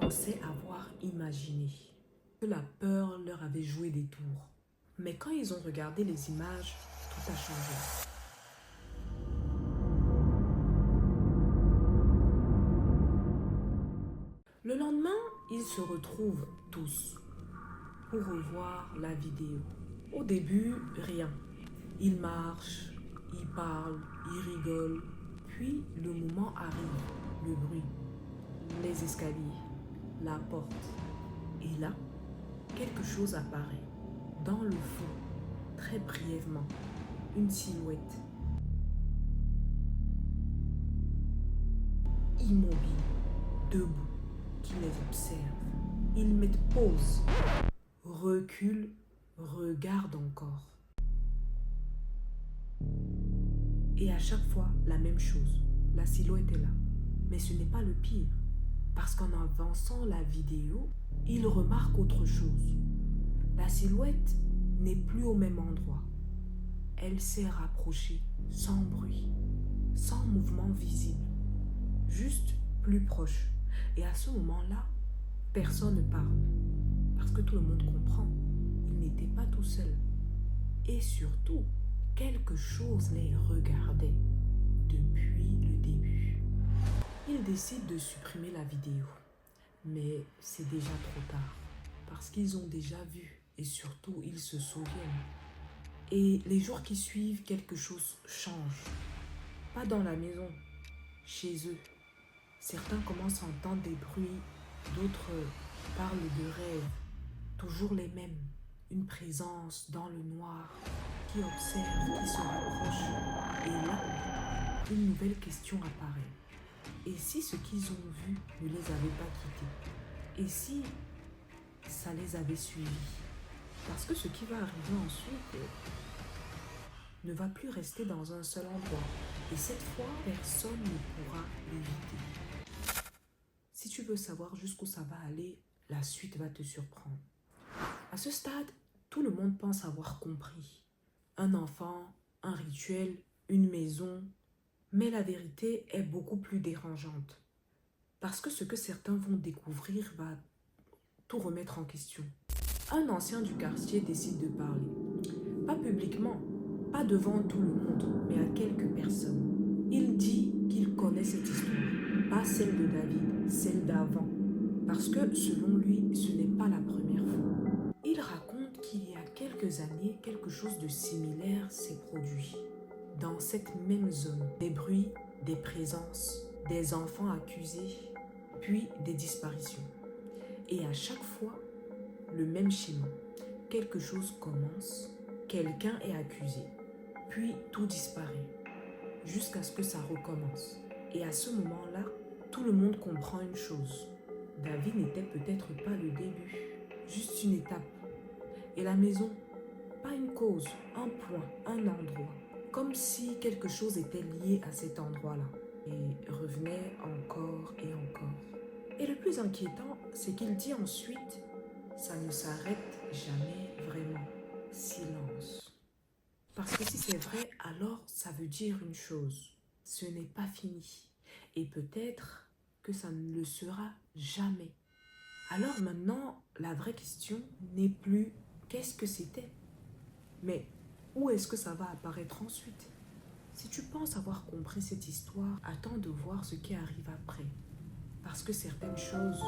pensaient avoir imaginé, que la peur leur avait joué des tours. Mais quand ils ont regardé les images, tout a changé. Le lendemain, ils se retrouvent tous pour revoir la vidéo. Au début, rien. Ils marchent, ils parlent, ils rigolent. Puis le moment arrive, le bruit, les escaliers, la porte. Et là, quelque chose apparaît. Dans le fond, très brièvement, une silhouette. Immobile, debout, qui les observe. Ils mettent pause, reculent, regardent encore. Et à chaque fois, la même chose. La silhouette est là. Mais ce n'est pas le pire. Parce qu'en avançant la vidéo, ils remarquent autre chose. La silhouette n'est plus au même endroit. Elle s'est rapprochée, sans bruit, sans mouvement visible. Juste plus proche. Et à ce moment-là, personne ne parle. Parce que tout le monde comprend. Il n'était pas tout seul. Et surtout, quelque chose les regardait depuis le début. Ils décident de supprimer la vidéo. Mais c'est déjà trop tard. Parce qu'ils ont déjà vu. Et surtout, ils se souviennent. Et les jours qui suivent, quelque chose change. Pas dans la maison, chez eux. Certains commencent à entendre des bruits, d'autres parlent de rêves. Toujours les mêmes. Une présence dans le noir qui observe, qui se rapproche. Et là, une nouvelle question apparaît. Et si ce qu'ils ont vu ne les avait pas quittés? Et si ça les avait suivis? Parce que ce qui va arriver ensuite ne va plus rester dans un seul endroit. Et cette fois, personne ne pourra l'éviter. Si tu veux savoir jusqu'où ça va aller, la suite va te surprendre. À ce stade, tout le monde pense avoir compris. Un enfant, un rituel, une maison. Mais la vérité est beaucoup plus dérangeante. Parce que ce que certains vont découvrir va tout remettre en question. Un ancien du quartier décide de parler. Pas publiquement, pas devant tout le monde, mais à quelques personnes. Il dit qu'il connaît cette histoire. Pas celle de David, celle d'avant. Parce que selon lui, ce n'est pas la première fois. Il raconte qu'il y a quelques années, quelque chose de similaire s'est produit. Dans cette même zone, des bruits, des présences, des enfants accusés, puis des disparitions. Et à chaque fois, le même schéma. Quelque chose commence, quelqu'un est accusé, puis tout disparaît, jusqu'à ce que ça recommence. Et à ce moment-là, tout le monde comprend une chose. David n'était peut-être pas le début, juste une étape. Et la maison, pas une cause, un point, un endroit. Comme si quelque chose était lié à cet endroit-là. Et revenait encore et encore. Et le plus inquiétant, c'est qu'il dit ensuite, ça ne s'arrête jamais vraiment. Silence. Parce que si c'est vrai, alors ça veut dire une chose. Ce n'est pas fini. Et peut-être que ça ne le sera jamais. Alors maintenant, la vraie question n'est plus qu'est-ce que c'était, mais où est-ce que ça va apparaître ensuite? Si tu penses avoir compris cette histoire, attends de voir ce qui arrive après. Parce que certaines choses